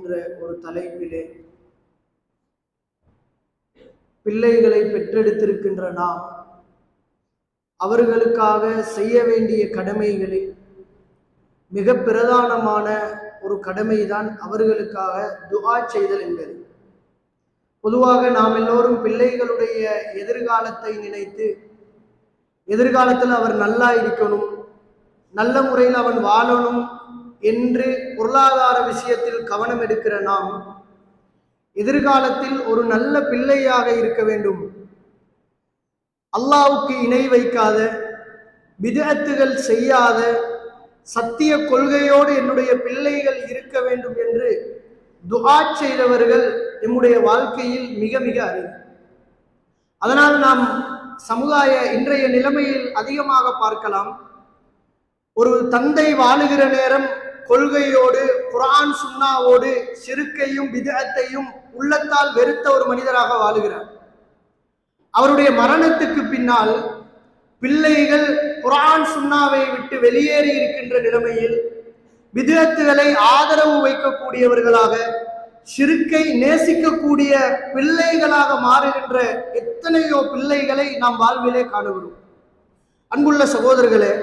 என்ற ஒரு தலைப்பிலே பிள்ளைகளை பெற்றெடுத்திருக்கின்ற நாம் அவர்களுக்காக செய்ய வேண்டிய கடமைகளில் மிக பிரதானமான ஒரு கடமைதான் அவர்களுக்காக துஆ செய்தல் என்பது. பொதுவாக நாம் எல்லோரும் பிள்ளைகளுடைய எதிர்காலத்தை நினைத்து எதிர்காலத்தில் அவர் நல்லா இருக்கணும், நல்ல முறையில் அவன் வாழணும் என்று பொருளாதார விஷயத்தில் கவனம் எடுக்கிற நாம் எதிர்காலத்தில் ஒரு நல்ல பிள்ளையாக இருக்க வேண்டும், அல்லாஹ்வுக்கு இணை வைக்காத, பித்அத்துகள் செய்யாத, சத்திய கொள்கையோடு என்னுடைய பிள்ளைகள் இருக்க வேண்டும் என்று துஆ செய்தவர்கள் நம்முடைய வாழ்க்கையில் மிக மிக அரிது. அதனால் நாம் சமுதாய இன்றைய நிலைமையில் அதிகமாக பார்க்கலாம். ஒரு தந்தை வாழுகிற நேரம் கொள்கையோடு குர்ஆன் சுன்னாவோடு ஷிர்க்கையும் பித்அத்தையும் உள்ளத்தால் வெறுத்த ஒரு மனிதராக வாழுகிறார். அவருடைய மரணத்துக்கு பின்னால் பிள்ளைகள் குர்ஆன் சுன்னாவை விட்டு வெளியேறி இருக்கின்ற நிலைமையில் பித்அத்துகளை ஆதரவு வைக்கக்கூடியவர்களாக, ஷிர்க்கை நேசிக்கக்கூடிய பிள்ளைகளாக மாறுகின்ற எத்தனையோ பிள்ளைகளை நாம் வாழ்விலே காணுகிறோம். அன்புள்ள சகோதரர்களே,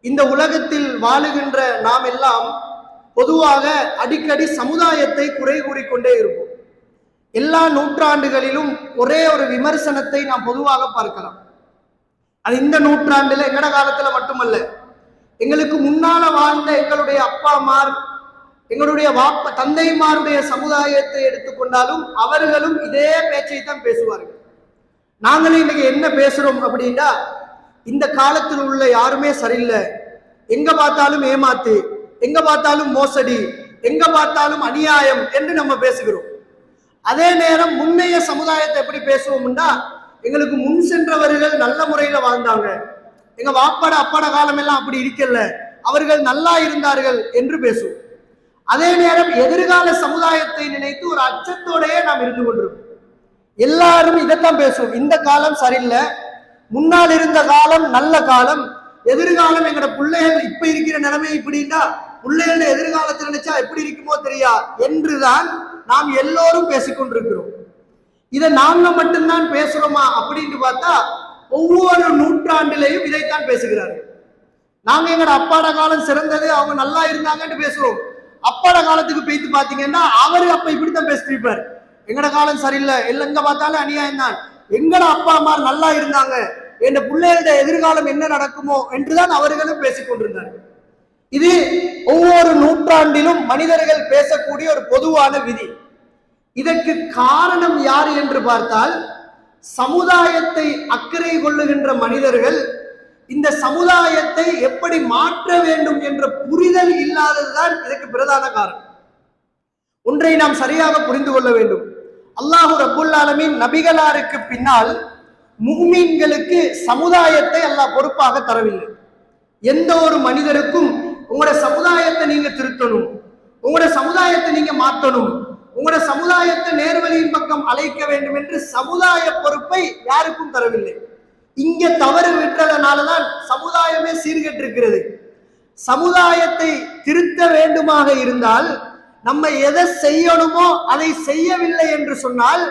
இந்த உலகத்தில் வாழுகின்ற நாம் எல்லாம் பொதுவாக அடிக்கடி சமுதாயத்தை குறை கூறிக்கொண்டே இருப்போம். எல்லா நூற்றாண்டுகளிலும் ஒரே ஒரு விமர்சனத்தை நாம் பொதுவாக பார்க்கலாம். அது இந்த நூற்றாண்டுல எங்கட காலத்துல மட்டுமல்ல, எங்களுக்கு முன்னால வாழ்ந்த எங்களுடைய அப்பாமார், எங்களுடைய தந்தைமாருடைய சமுதாயத்தை எடுத்துக்கொண்டாலும் அவர்களும் இதே பேச்சை தான் பேசுவார்கள். நாங்களே இன்னைக்கு என்ன பேசுறோம் அப்படின்னா, இந்த காலத்தில் உள்ள யாருமே சரியில்லை, எங்க பார்த்தாலும் ஏமாத்து, எங்க பார்த்தாலும் மோசடி, எங்க பார்த்தாலும் அநியாயம் என்று நம்ம பேசுகிறோம். அதே நேரம் முன்னைய சமுதாயத்தை எப்படி பேசுவோம்னா, எங்களுக்கு முன் சென்றவர்கள் நல்ல முறையில வாழ்ந்தாங்க, எங்க வாப்பாட அப்பாட காலம் எல்லாம் அப்படி இருக்கல, அவர்கள் நல்லா இருந்தார்கள் என்று பேசுவோம். அதே நேரம் எதிர்கால சமுதாயத்தை நினைத்து ஒரு அச்சத்தோடையே நாம் இருந்து கொண்டிருக்கோம். எல்லாரும் இதைத்தான் பேசுவோம், இந்த காலம் சரியில்லை, முன்னால் இருந்த காலம் நல்ல காலம், எதிர்காலம் எங்கட பிள்ளைகள் இப்ப இருக்கிற நிலைமை இப்படின்னா பிள்ளைகள எதிர்காலத்தில் நினைச்சா எப்படி இருக்குமோ தெரியா என்றுதான் நாம் எல்லோரும் பேசிக்கொண்டிருக்கிறோம். இதை நாங்க மட்டும்தான் பேசுறோமா அப்படின்னு பார்த்தா ஒவ்வொரு நூற்றாண்டிலையும் இதைத்தான் பேசுகிறார்கள். நாங்க எங்கட அப்பாட காலம் சிறந்தது, அவங்க நல்லா இருந்தாங்கன்னு பேசுவோம். அப்பாட காலத்துக்கு போய்த்து பாத்தீங்கன்னா அவரு அப்ப இப்படித்தான் பேசிட்டு, எங்கட காலம் சரியில்லை, எல்லாம் எங்க பார்த்தாலும் அநியாயம் தான், எங்கட அப்பா அம்மா நல்லா இருந்தாங்க, என் பிள்ளைகளுடைய எதிர்காலம் என்ன நடக்குமோ என்றுதான் அவர்களும் பேசிக் கொண்டிருந்தார்கள். இது ஒவ்வொரு நூற்றாண்டிலும் மனிதர்கள் பேசக்கூடிய ஒரு பொதுவான விதி. இதற்கு காரணம் யார் என்று பார்த்தால், சமுதாயத்தை அக்கறை கொள்ளுகின்ற மனிதர்கள் இந்த சமுதாயத்தை எப்படி மாற்ற வேண்டும் என்ற புரிதல் இல்லாததுதான் இதற்கு பிரதான காரணம். ஒன்றை நாம் சரியாக புரிந்து கொள்ள வேண்டும். அல்லாஹ் ரப்புல் ஆலமீன் நபிகளாருக்கு பின்னால் முஃமின்களுக்கு சமுதாயத்தை அல்லாஹ் பொறுப்பாக தரவில்லை. எந்த ஒரு மனிதருக்கும் உங்களோட சமுதாயத்தை நீங்க திருத்தணும், உங்களோட சமுதாயத்தை நீங்க மாற்றணும், உங்களோட சமுதாயத்தை நேர்வழியின் பக்கம் அழைக்க வேண்டும் என்று சமுதாய பொறுப்பை யாருக்கும் தரவில்லை. இங்க தவறு விட்டதனாலதான் சமுதாயமே சீர்கெட்டு இருக்கிறது. சமுதாயத்தை திருத்த வேண்டுமாக இருந்தால் நம்ம எதை செய்யணுமோ அதை செய்யவில்லை என்று சொன்னால்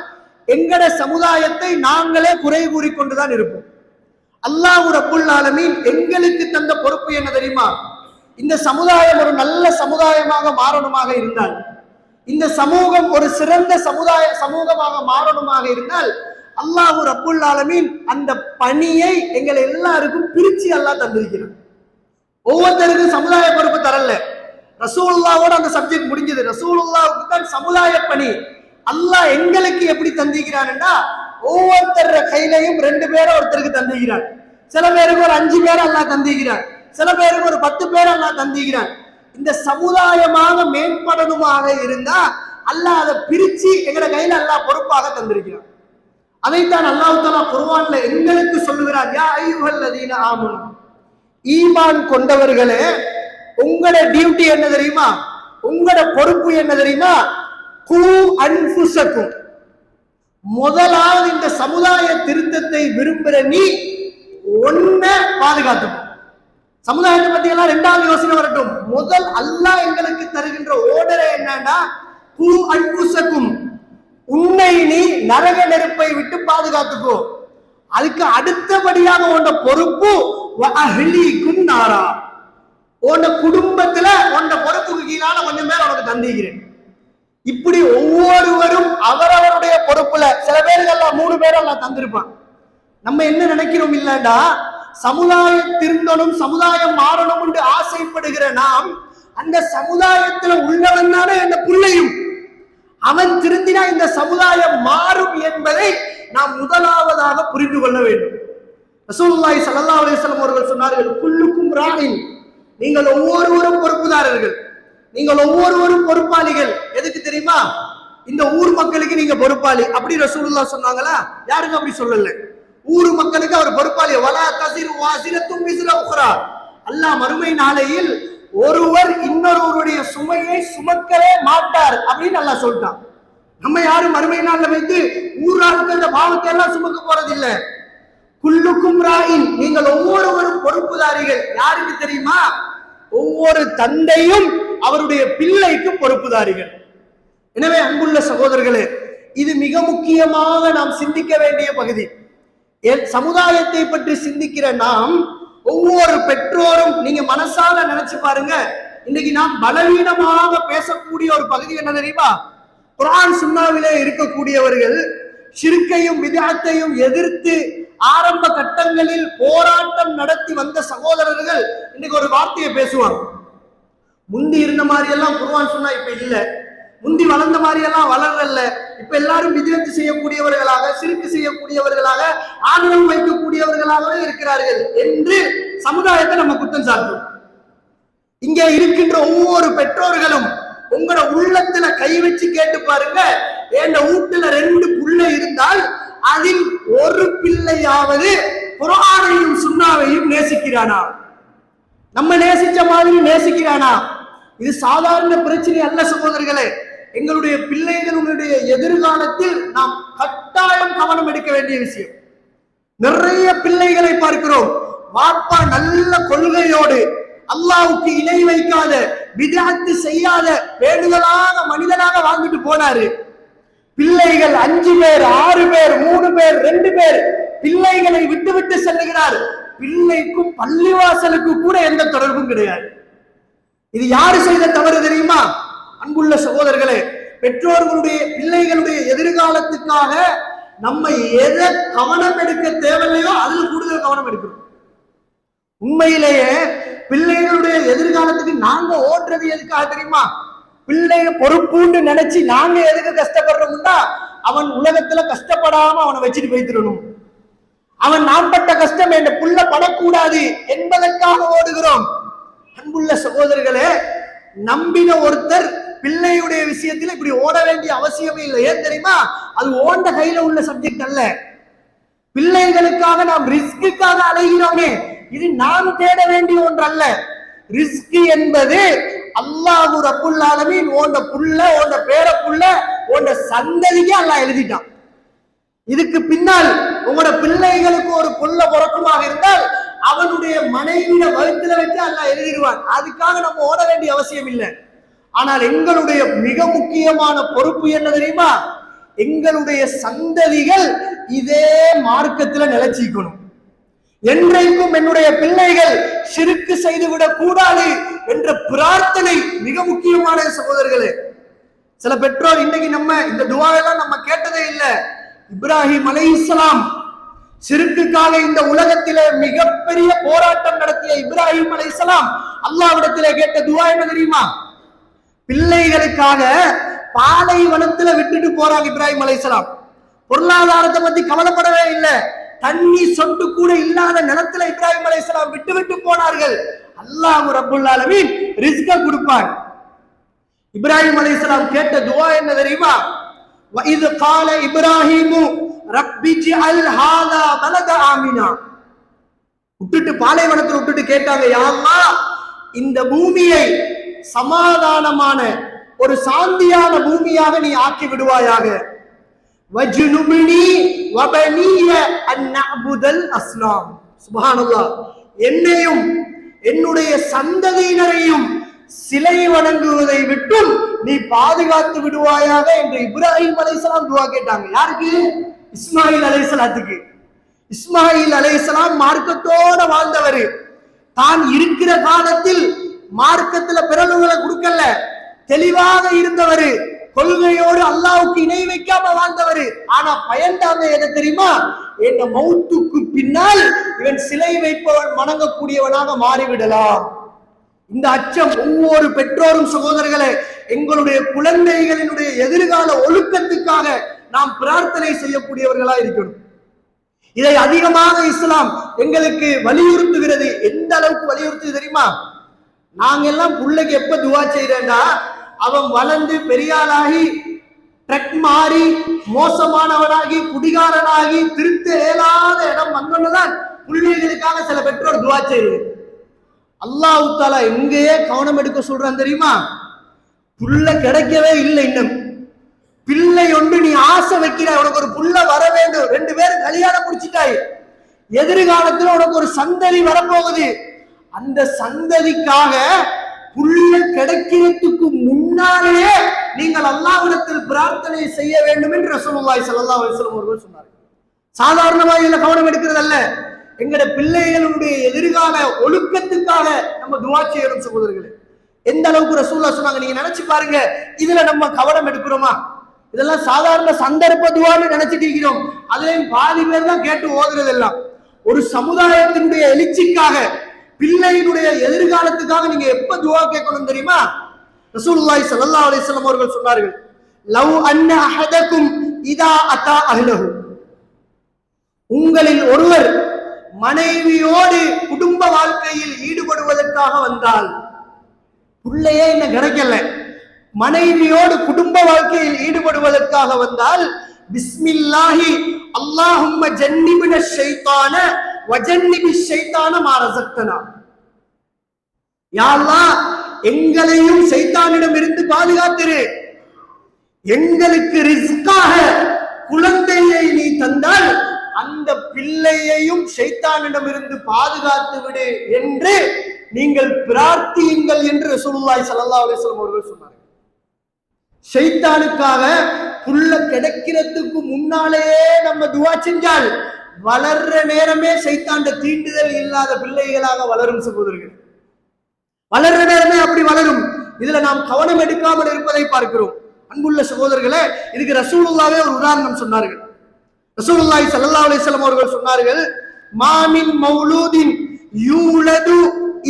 எங்கட சமுதாயத்தை நாங்களே குறை கூறிக்கொண்டுதான் இருப்போம். அல்லாஹ் ரப்புல் ஆலமீன் எங்களுக்கு தந்த பொறுப்பு என்ன தெரியுமா? இந்த சமுதாயம் ஒரு நல்ல சமுதாயமாக மாறணுமாக இருந்தால், இந்த சமூகம் ஒரு சிறந்த சமூகமாக மாறணுமாக இருந்தால் அல்லாஹ் ரப்புல் ஆலமீன் அந்த பணியை எங்களை எல்லாருக்கும் பிரிச்சு அல்லாஹ் தந்திருக்கிறார். ஒவ்வொருத்தருக்கும் சமுதாய பொறுப்பு தரல. ரசூலுல்லாவோட அந்த சப்ஜெக்ட் முடிஞ்சது. ரசூலுல்லாவுக்கு தான் சமுதாய பணி. அல்லாஹ் எங்களுக்கு எப்படி தந்திக்கிறான்னா, ஒவ்வொருத்தர கையிலையும் 2 பேரை ஒருத்தருக்கு தந்திக்கிறான். சில பேருக்கு ஒரு 5 பேரை அல்லாஹ் தந்திக்கிறான், சில பேருக்கு ஒரு 10 பேரை அல்லாஹ் தந்திக்கிறான். இந்த சமுதாயமாக மேம்படணுமாக இருந்தா அல்லாஹ் அதை பிரிச்சு எங்கட கையில அல்லாஹ் பொறுப்பாக தந்திருக்கிறான். அதைத்தான் அல்லாஹ் தஆலா குர்ஆன்ல எங்களுக்கு சொல்லுகிறார், யா அய்யுஹல்லதீன ஆமனு, ஈமான் கொண்டவர்களே, உங்களோட டியூட்டி என்ன தெரியுமா? உங்களோட பொறுப்பு என்ன தெரியுமா? கூ அன்ஃபுஸக்கும், முதலாவது இந்த சமுதாய திருத்தத்தை விரும்புற நீ ஒன்ன பாதுகாத்துக்கும். சமுதாயத்தை பத்தி எல்லாம் 2வது யோசனை வரட்டும். முதல் அல்லாஹ் எங்களுக்கு தருகின்ற ஓர்டரை என்னன்னா, கூ அன்புசக்கும், உன்னை நீ நரக நெருப்பை விட்டு பாதுகாத்துக்கோ. அதுக்கு அடுத்தபடியாக உண்ட பொறுப்பு அஹ்லீக்கும் நாரா, உன்ட குடும்பத்துல உண்ட பொறுப்புக்கு கீழான கொஞ்சம் பேர் உனக்கு தந்திக்கிறேன். இப்படி ஒவ்வொருவரும் அவரவருடைய பொறுப்புல, சில பேருக்கெல்லாம் 3 பேரெல்லாம் தந்திருப்பான். நம்ம என்ன நினைக்கிறோம் இல்லடா, சமுதாயம் திருந்தணும், சமுதாயம் மாறணும் என்று ஆசைப்படுகிற நாம், அந்த சமுதாயத்துல உள்ளவன் தானே அந்த பிள்ளையும், அவன் திருந்தினா இந்த சமுதாயம் மாறும் என்பதை நாம் முதலாவதாக புரிந்து கொள்ள வேண்டும். ரசூலுல்லாஹி ஸல்லல்லாஹு அலைஹி வஸல்லம் அவர்கள் சொன்னார்கள், குல்லுக்கும் ராயின், நீங்கள் ஒவ்வொருவரும் பொறுப்புதாரர்கள், நீங்கள் ஒவ்வொருவரும் பொறுப்பாளிகள். எதுக்கு தெரியுமா? இந்த ஊர் மக்களுக்கு நீங்க பொறுப்பாளி. அப்படி ரசூலுல்லாஹ் சொன்னாங்களா? யாருக்கும் அப்படி சொல்லல. ஊர் மக்களுக்கு அவர் பொறுப்பாளி. வலா தஸிரு வாஸிரத்தும் விஸ்ர உக்ரா, அல்லாஹ் மறுமை நாளையில் ஒருவர் இன்னொருவருடைய சுமையை சுமக்கவே மாட்டார் அப்படின்னு அல்லாஹ் சொல்லிட்டான். நம்ம யாரும் மறுமை நாள்ல வைத்து ஊராளுக்கு அந்த பாவத்தை எல்லாம் சுமக்க போறதில்ல. குல்லுக்கும் ராயின், நீங்கள் ஒவ்வொருவரும் பொறுப்புதாரிகள். யாருக்கு தெரியுமா? ஒவ்வொரு தந்தையும் அவருடைய பிள்ளைக்கு பொறுப்புதாரிகள். எனவே அன்புள்ள சகோதரர்களே, இது மிக முக்கியமாக நாம் சிந்திக்க வேண்டிய பகுதி. சமுதாயத்தை பற்றி சிந்திக்கிற நாம் ஒவ்வொரு பெற்றோரும், நீங்க மனசால நினைச்சு பாருங்க, இன்னைக்கு நாம் பலவீனமாக பேசக்கூடிய ஒரு பகுதி என்ன தெரியுமா? குர்ஆன் சுன்னாவிலே இருக்கக்கூடியவர்கள் ஷிர்கையும் பித்அத்தையும் எதிர்த்து ஆரம்ப கட்டங்களில் போராட்டம் நடத்தி வந்த சகோதரர்கள் இன்னைக்கு ஒரு வார்த்தையை பேசுவாங்க. முந்தி இருந்த மாதிரி எல்லாம் குர்ஆன் சொன்னா இப்ப இல்ல, முந்தி வளர்ந்த மாதிரி எல்லாம் வளரல, இப்ப எல்லாரும் பித்அத் செய்யக்கூடியவர்களாக, ஷிர்க் செய்யக்கூடியவர்களாக, ஆதரவு வைக்கக்கூடியவர்களாகவே இருக்கிறார்கள் என்று சமுதாயத்தை நம்ம குற்றம் சாட்டுறோம். இங்க இருக்கின்ற ஒவ்வொரு பெற்றோர்களும் உங்களோட உள்ளத்துல கை வச்சு கேட்டு பாருங்க, என் வீட்டுல 2 பிள்ளை இருந்தால் அதில் ஒரு பிள்ளையாவது குர்ஆனையும் சுன்னாவையும் நேசிக்கிறானா? நம்ம நேசிச்ச மாதிரி நேசிக்கிறானா? இது சாதாரண பிரச்சனை அல்ல சகோதரர்களே. எங்களுடைய பிள்ளைகளுடைய எதிர்காலத்தில் நாம் கட்டாயம் கவனம் எடுக்க வேண்டிய விஷயம். நிறைய பிள்ளைகளை பார்க்கிறோம், வாப்பா நல்ல கொள்கையோடு, அல்லாஹ்வுக்கு இணை வைக்காத, பித்அத் செய்யாத பேணுதலாக மனிதனாக வாழ்ந்துட்டு போனாரு. பிள்ளைகள் 5 பேர், 6 பேர், 3 பேர், 2 பேர் பிள்ளைகளை விட்டு விட்டு செல்லுகிறார். பிள்ளைக்கும் பள்ளிவாசலுக்கு கூட எந்த தொடர்பும் கிடையாது. இது யாரு செய்த தவறு தெரியுமா? அன்புள்ள சகோதரர்களே, பெற்றோர்களுடைய பிள்ளைகளுடைய எதிர்காலத்துக்காக நம்ம எதை கவனம் எடுக்க தேவையில்லையோ அதில் கூடுதல் கவனம் எடுக்கிறோம். உண்மையிலேயே பிள்ளைகளுடைய எதிர்காலத்துக்கு நாங்க ஓடுறது எதுக்காக தெரியுமா? பிள்ளைய பொறுப்புன்னு நினைச்சு நாங்க எதுக்கு கஷ்டப்படுறோம்னா, அவன் உலகத்துல கஷ்டப்படாம அவனை வச்சுட்டு போய்த்திடணும், அவன் நான்பட்ட கஷ்டம் என்ற புள்ள படக்கூடாது என்பதற்காக ஓடுகிறோம். அன்புள்ள சகோதரர்களே, நம்பின ஒருத்தர் பிள்ளையுடைய விஷயத்தில் இப்படி ஓட வேண்டிய அவசியமே இல்லை. ஏன் தெரியுமா? அது ஓண்ட கையில உள்ள சப்ஜெக்ட் அல்ல. பிள்ளைகளுக்காக நாம் ரிஸ்க்குக்காக அலைகிறோமே, இது நாம் தேட வேண்டிய ஒன்று அல்ல. ரிஸ்க் என்பது அல்லாஹ் ரப்புல் ஆலமீன் ஓண்ட புள்ள, ஓண்ட பேர புள்ள, ஓண்ட சந்ததிக்கு அல்லாஹ் எழுதிட்டான். இதுக்கு பின்னால் உங்களோட பிள்ளைகளுக்கு ஒரு புள்ள பிறக்குமாக இருந்தால் அவனுடைய மனைவியிட வயிற்றுல வச்சு அல்லாஹ் எழுதிடுவான். அதுக்காக நம்ம ஓட வேண்டிய அவசியம் இல்லை. ஆனால் எங்களுடைய மிக முக்கியமான பொறுப்பு என்ன தெரியுமா? எங்களுடைய சந்ததிகள் இதே மார்க்கத்துல நிலைச்சிக்கணும். என்றைக்கும் என்னுடைய பிள்ளைகள் ஷிர்க் செய்துவிடக் கூடாது என்ற பிரார்த்தனை மிக முக்கியமான சகோதரர்களே. சில பெற்றோர் இன்னைக்கு நம்ம இந்த துஆவெல்லாம் நம்ம கேட்டதே இல்லை. இப்ராஹிம் அலைஹிஸ்ஸலாம் ஷிர்க்குக்காக இந்த உலகத்திலே மிகப்பெரிய போராட்டம் நடத்திய இப்ராஹிம் அலைஹிஸ்ஸலாம் அல்லாஹ்விடத்திலே கேட்ட துஆ என்ன தெரியுமா? பிள்ளைகளுக்காக பாலைவனத்துல விட்டுட்டு போறாங்க இப்ராஹிம் அலைஹிஸ்ஸலாம். பொருளாதாரத்தை பத்தி கவலைப்படவே இல்லை. தண்ணி சொட்டு கூட இல்லாத நிலத்துல இப்ராஹிம் அலைஹிஸ்ஸலாம் விட்டு விட்டு போனார்கள். அல்லாஹ் ரப்புல் ஆலமீன் ரிஸ்க கொடுப்பான். இப்ராஹிம் அலைஹிஸ்ஸலாம் கேட்ட துஆ என்ன தெரியுமா? வஇத் கால இப்ராஹிமு ரப்பி ஜஅல் ஹாதா பலத ஆமினா. விட்டுட்டு பாலைவனத்துல விட்டுட்டு கேட்டாங்க, யா அல்லாஹ் இந்த பூமியை சமாதானமான ஒரு சாந்தியான பூமியாக நீ ஆக்கி விடுவாயாக. வஜ்னுப்னி வபனிய அன் நஅபுதல் அஸ்னாம். சுப்ஹானல்லாஹ், என்னையும் என்னுடைய சந்ததியினரையும் சிலை வணங்குவதை விட்டும் நீ பாதுகாத்து விடுவாயாக என்று இப்ராஹிம் அலைஹிஸ்ஸலாம் துஆ கேட்டாங்க. யாருக்கு? இஸ்மாயில் அலைஹிஸ்ஸலாத்துக்கு. இஸ்மாயில் அலைஹிஸ்ஸலாம் மார்க்கத்தோட வாழ்ந்தவர். தான் இருக்கிற காலத்தில் மார்க்கத்துல பிறகுகளை கொடுக்கல, தெளிவாக இருந்தவர், கொள்கையோடு அல்லாஹ்வுக்கு இணை வைக்காம வாழ்ந்தவர். ஆனா பயந்தாங்க எதை தெரியுமா? என் மௌத்துக்கு பின்னால் இவன் சிலை வைப்பவன் வணங்கக்கூடியவனாக மாறிவிடலாம். இந்த அச்சம் ஒவ்வொரு பெற்றோரும் சகோதரர்களே, எங்களுடைய குழந்தைகளினுடைய எதிர்கால ஒழுக்கத்துக்காக நாம் பிரார்த்தனை செய்யக்கூடியவர்களா இருக்கணும். இதை அதிகமாக இஸ்லாம் எங்களுக்கு வலியுறுத்துகிறது. எந்த அளவுக்கு வலியுறுத்து தெரியுமா? நாங்க எல்லாம் பிள்ளைக்கு எப்ப துவா செய்யறேன்டா, அவன் வளர்ந்து பெரியாளாகி ட்ரக் மாறி மோசமானவனாகி குடிகாரனாகி திருத்த இயலாத இடம் வந்தோன்னுதான் பிள்ளைகளுக்காக சில பெற்றோர் துவா செய்யுது. அல்லாஹ் தஆலா எங்கேயே கவனம் எடுக்க சொல்றான் தெரியுமா? புள்ள கிடைக்கவே இல்லை, இன்னும் பிள்ளை ஒன்று நீ ஆசை வைக்கிறாய், உனக்கு ஒரு புள்ள வர வேண்டும், 2 பேரும் கல்யாணம் முடிச்சிட்டாய், எதிர்காலத்தில் உனக்கு ஒரு சந்ததி வரப்போகுது. அந்த சந்ததிக்காக புள்ள கிடைக்கிறதுக்கு முன்னாலேயே நீங்கள் அல்லாஹ்விடத்தில் பிரார்த்தனை செய்ய வேண்டும் என்று ரசூலுல்லாஹி ஸல்லல்லாஹு அலைஹி வஸல்லம் அவர்கள் சொன்னார்கள். சாதாரணமாக இதுல கவனம் எடுக்கிறது அல்ல, எங்களுடைய பிள்ளைகளுடைய எதிர்கால ஒழுக்கத்துக்காக நம்ம துஆ செய்யணும் சகோதரர்களே. எந்த அளவுக்கு ரசூலுல்லாஹ் சொன்னாங்க நீங்க நினைச்சு பாருங்க. இதுல நம்ம கவனம் எடுக்கிறோமா? இதெல்லாம் சாதாரண சந்தர்ப்ப துஆன்னு நினைச்சிட்டு இருக்கிறோம். அதுலயும் பாதி பேர் தான் கேட்டு ஓதுறது எல்லாம். ஒரு சமுதாயத்தினுடைய எழுச்சிக்காக, பிள்ளையினுடைய எதிர்காலத்துக்காக நீங்க எப்ப துஆ கேட்கணும் தெரியுமா? ரசூலுல்லாஹி ஸல்லல்லாஹு அலைஹி வஸல்லம் அவர்கள் சொன்னார்கள், லவ் அன்ன அஹதகும் இதா அத்தா அஹ்லஹு, உங்களில் ஒருவர் மனைவியோடு குடும்ப வாழ்க்கையில் ஈடுபடுவதற்காக வந்தால், பிள்ளையே என்ன கிடைக்கல, மனைவியோடு குடும்ப வாழ்க்கையில் ஈடுபடுவதற்காக வந்தால், பிஸ்மில்லாஹி அல்லாஹும்ம ஜன்னிபின ஷைத்தான வஜன்னிபி ஷைத்தான மா ரஸக்தனா, யா அல்லாஹ் எங்களையும் ஷைத்தானிடம் இருந்து பாதுகாத்திரு, எங்களுக்கு ரிஸ்காக குழந்தையை நீ தந்தால் அந்த பிள்ளையையும் ஷைத்தானிடம் இருந்து பாதுகாத்து விடு என்று நீங்கள் பிரார்த்தியுங்கள் என்று ரசூலுல்லாஹி ஸல்லல்லாஹு அலைஹி வஸல்லம் அவர்கள் சொன்னார்கள். ஷைத்தானுக்காக புள்ள கிடைக்கிறதுக்கு முன்னாலேயே நம்ம துஆ செஞ்சால் வளர்ற நேரமே ஷைத்தாண்ட தீண்டுதல் இல்லாத பிள்ளைகளாக வளரும் சகோதரர்கள். வளர்ற நேரமே அப்படி வளரும். இதுல நாம் கவனம் எடுக்காமல் இருப்பதை பார்க்கிறோம். அன்புள்ள சகோதரர்களே, இதுக்கு ரசூலுல்லாஹ்வே ஒரு உதாரணம் சொன்னார்கள். ரசூலுல்லாஹி ஸல்லல்லாஹு அலைஹி வஸல்லம் அவர்கள் சொன்னார்கள், மாமின் மௌலூதின் யூலது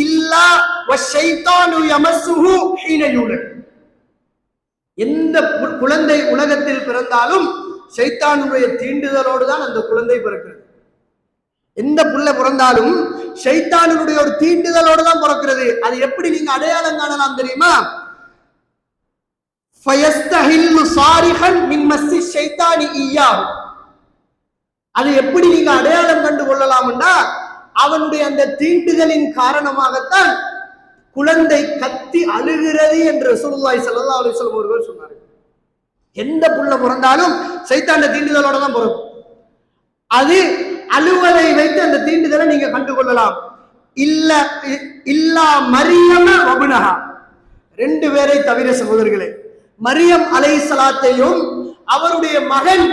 இல்லா வஷைத்தானு யமஸ்ஸுஹு ஹீன யூலத், எந்த குழந்தை உலகத்தில் பிறந்தாலும் ஷைத்தானுடைய தீண்டுதலோடு தான் அந்த குழந்தை பிறக்கிறது. எந்த புள்ள பிறந்தாலும் ஷைத்தானுடைய ஒரு தீண்டுதலோடு தான் பிறக்கிறது. அது எப்படி நீங்க அடையாளம் காணலாம் தெரியுமா? ஃபயஸ்தஹில்லு சாரிஹன் மின் மஸ்ஸி ஷைத்தானி இய்யாஹு, அது எப்படி நீங்க அடையாளம் கண்டு கொள்ளலாம்னா, அவனுடைய அந்த தீண்டுதலின் காரணமாகத்தான் குழந்தை கத்தி அழுகிறது என்று ரசூலுல்லாஹி ஸல்லல்லாஹு அலைஹி வஸல்லம் அவர்கள் சொன்னார்கள். எந்த புள்ள பிறந்தாலும் சைத்தாண்ட தீண்டுதலோட தான் பிறக்கும். அது அழுவதை வைத்து அந்த தீண்டுதலை நீங்க கண்டுகொள்ளலாம். இல்லா மரியம வபுனஹா, 2 பேரை தவிர சகோதரர்களே, மரியம் அலைஹிஸ்ஸலாத்தையும் அவருடைய மகன்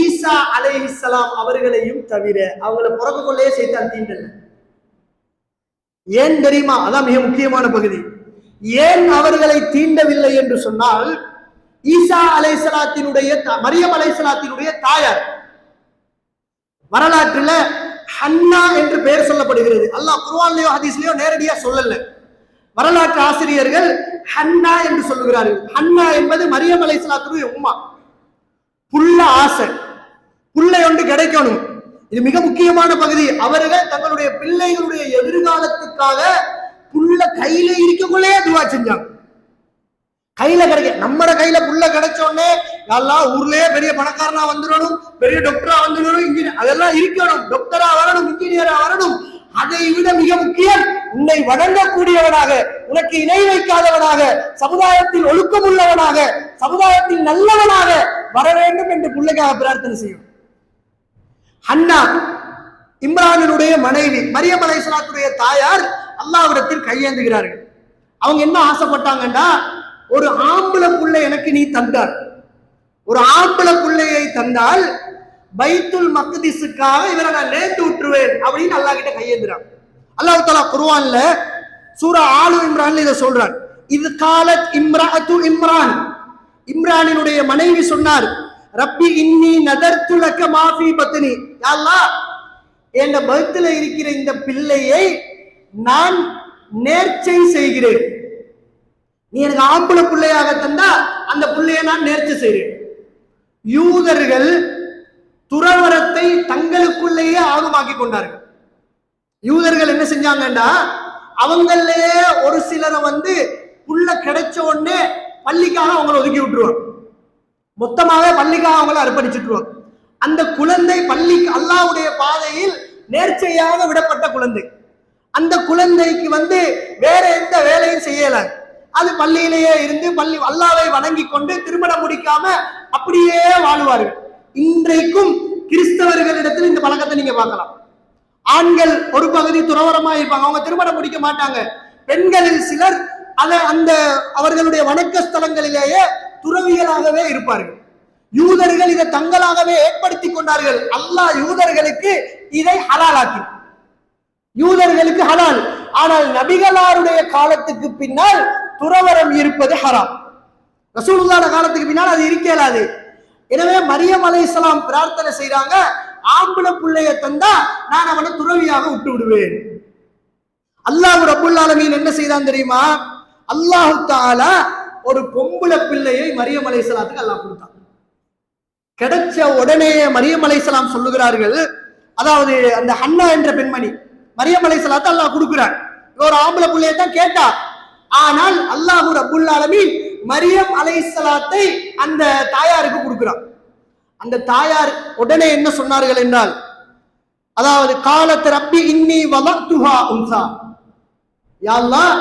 ஈசா அலைஹிஸ்ஸலாம் அவர்களையும் தவிர அவங்களை பிறக்க கொள்ளையே சைத்தான் தீண்டல. ஏன் தெரியுமா? அதான் மிக முக்கியமான பகுதி. ஏன் அவர்களை தீண்டவில்லை என்று சொன்னால், ஈசா அலைஹிஸ்ஸலாத்தினுடைய மரியம் அலைஹிஸ்ஸலாத்தினுடைய தாயார் வரலாற்றுல ஹன்னா என்று பெயர் சொல்லப்படுகிறது. அல்லாஹ் குர்ஆன்லயோ ஹதீஸ்லயோ நேரடியா சொல்லல. வரலாற்று ஆசிரியர்கள் ஹன்னா என்று சொல்லுகிறார்கள். ஹன்னா என்பது மரியம் அலைஹிஸ்ஸலாத்துடைய உம்மா. புள்ள ஆசை, புள்ளை ஒன்று கிடைக்கணும். இது மிக முக்கியமான பகுதி. அவர்கள் தங்களுடைய பிள்ளைகளுடைய எதிர்காலத்துக்காக புள்ள கையில இருக்கக்குள்ளே துவா செஞ்சாங்க. கையில கிடைக்க, நம்ம கையில புள்ள கிடைச்சோடனே நல்லா ஊர்லயே பெரிய பணக்காரனா வந்துடணும், பெரிய டாக்டரா வந்துடணும், இன்ஜினியர் அதெல்லாம் இருக்கணும், டாக்டரா வரணும், இன்ஜினியரா வரணும். அதை விட மிக முக்கியம், உன்னை வணங்கக்கூடியவனாக, உனக்கு இணை வைக்காதவனாக, சமுதாயத்தில் ஒழுக்கம் உள்ளவனாக, சமுதாயத்தில் நல்லவனாக வர வேண்டும் என்று பிள்ளைக்காக பிரார்த்தனை செய்யும். ஹன்னா இம்ரானுடைய மனைவி மரியம் அலைஹிஸ்ஸலாத்துடைய தாயார் அல்லாஹ்விடத்தில் கையேந்துகிறார்கள். அவங்க என்ன ஆசைப்பட்டாங்கன்னா, ஒரு ஆம்பளை புள்ளை எனக்கு நீ தந்தார், ஒரு ஆம்பளை புள்ளையை தந்தால் பைத்துல் மக்திஸுக்காக இவரை நான் நேர்த்து விட்டுருவேன் அப்படின்னு அல்லாஹ் கிட்ட கையேந்துறான். அல்லாஹ் தஆலா குர்ஆன்ல சூரா ஆலு இம்ரான்ல இதை சொல்றான். இது காலத் இம்ராஅத்து இம்ரான், இம்ரானினுடைய மனைவி சொன்னார், ரப்பி இன்னி நதர்து லக மா ஃபீ பத்னி, யா அல்லாஹ் என் வயிற்றில இருக்கிற இந்த பிள்ளையை நான் நேர்ச்சை செய்கிறேன். நீ எனக்கு ஆம்பளை பிள்ளையாக தந்தா அந்த பிள்ளையை நான் நேர்ச்சை செய்கிறேன். யூதர்கள் துறவரத்தை தங்களுக்குள்ளேயே ஆகமாக்கி கொண்டார்கள். யூதர்கள் என்ன செஞ்சாங்கன்னா, அவங்களே ஒரு சிலரை புள்ள கிடைச்ச உடனே பள்ளிக்காக அவங்களை ஒதுக்கி விட்டுருவாங்க, மொத்தமாக பள்ளிக்காக அவங்களை அர்ப்பணிச்சுட்டுருவாங்க. அந்த குழந்தை பள்ளிக்கு அல்லாஹ்வுடைய பாதையில் நேர்ச்சையாக விடப்பட்ட குழந்தை. அந்த குழந்தைக்கு வேற எந்த வேலையும் செய்யல, அது பள்ளியிலேயே இருந்து பள்ளி அல்லாஹ்வை வணங்கி கொண்டு திருமணம் முடிக்காம அப்படியே வாழுவார்கள். இன்றைக்கும் கிறிஸ்தவர்களிடத்தில் இந்த பழக்கத்தை நீங்க பார்க்கலாம். ஆண்கள் ஒரு பகுதி துறவரமா இருப்பாங்க, அவங்க திருமணம் முடிக்க மாட்டாங்க. பெண்களில் சிலர் அந்த அவர்களுடைய வணக்க ஸ்தலங்களிலேயே துறவிகளாகவே இருப்பார்கள். யூதர்கள் இதை தங்களாகவே ஏற்படுத்தி கொண்டார்கள். அல்லாஹ் யூதர்களுக்கு இதை ஹலாலாக்கி, யூதர்களுக்கு ஹலால். ஆனால் நபிகளாருடைய காலத்துக்கு பின்னால் துறவரம் இருப்பது ஹராம். ரசூலுல்லாஹ் காலத்துக்கு பின்னால் அது இருக்கலாது. எனவே மரியம் அலைஹிஸ்ஸலாம் பிரார்த்தனை செய்றாங்க, ஆம்பளை பிள்ளைய தந்தா நான் அவனை துறவியாக விட்டு விடுவேன். அல்லாஹ் ரப்புல் ஆலமீன் என்ன செய்தான் தெரியுமா? அல்லாஹ் தஆலா ஒரு பொம்பளை பிள்ளையை மரியம் அலைஹிஸ்ஸலாத்துக்கு அல்லாஹ் கொடுத்தான். கிடைச்ச உடனே மரியம் அலைஹிஸ்ஸலாம் சொல்லுகிறார்கள், அதாவது அந்த ஹன்னா என்ற பெண்மணி மரியம் அலைஹிஸ்ஸலாத்தை அல்லாஹ் கொடுக்கிறார். ஒரு ஆம்பளை பிள்ளையை தான் கேட்டா, ஆனால் அல்லாஹ் ரப்புல் ஆலமீன் மரியம் அலைஹிஸ்ஸலாத்தை அந்த தாயாருக்கு கொடுக்கிறார். அந்த தாயார் உடனே என்ன சொன்னார்கள் என்றால், அதாவது காலத் ரப்பி இன்னி வலதுஹா உன்சா, யா அல்லாஹ்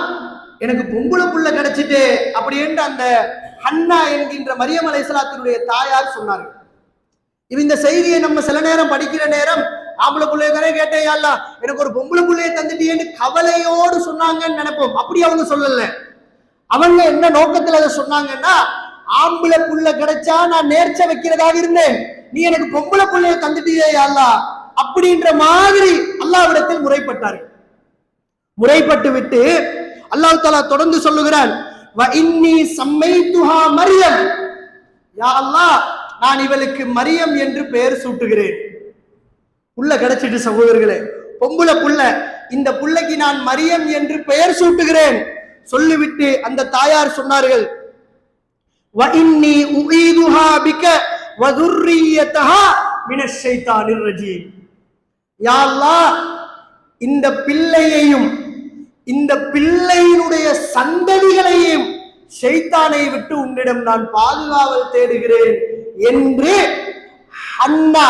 எனக்கு பொம்பளை புள்ள கிடைச்சிட்டு அப்படி என்று அந்த ஹன்னா என்கின்ற மரியம் அலைஹிஸ்ஸலாத்தினுடைய தாயார் சொன்னார்கள். இந்த செய்தியை நம்ம சில நேரம் படிக்கிற நேரம், ஆம்பளை பிள்ளைய தானே கேட்டேன், யா அல்லாஹ் எனக்கு ஒரு பொம்பளை பிள்ளைய தந்துட்டியேன்னு கவலையோடு சொன்னாங்கன்னு நினைப்போம். அப்படி அவங்க சொல்லல. அவங்க என்ன நோக்கத்துல அதை சொன்னாங்கன்னா, ஆம்பளை புள்ள கிடைச்சா நான் நேர்ச்சை வைக்கிறதாக இருந்தேன், நீ எனக்கு பொம்பளை புள்ளைய தந்துட்டியே யா அல்லாஹ் அப்படின்ற மாதிரி அல்லாஹ்விடத்தில் முறைப்பட்டார்கள். முறைப்பட்டு விட்டு அல்லாஹ் தஆலா தொடர்ந்து சொல்லுகிறான், வ இன்னி சம்மைதுஹா மரியம், யா அல்லாஹ் நான் இவளுக்கு மரியம் என்று பெயர் சூட்டுகிறேன். புள்ள கிடைச்சிட்டு சகோதரர்களே, பொம்பளை புள்ள, இந்த புள்ளைக்கு நான் மரியம் என்று பெயர் சூட்டுகிறேன். சொல்லிவிட்டு அந்த தாயார் சொன்னார்கள், வ இன்னி உஈதுஹா பிக வ ذُرِّيَّتَهَا மின ஷைத்தானிர் ரஜீம், யா அல்லாஹ் இந்த பிள்ளையையும் இந்த பிள்ளையினுடைய சந்ததிகளையும் ஷைத்தானை விட்டு உன்னிடம் நான் பாதுகாவல் தேடுகிறேன் என்று ஹன்னா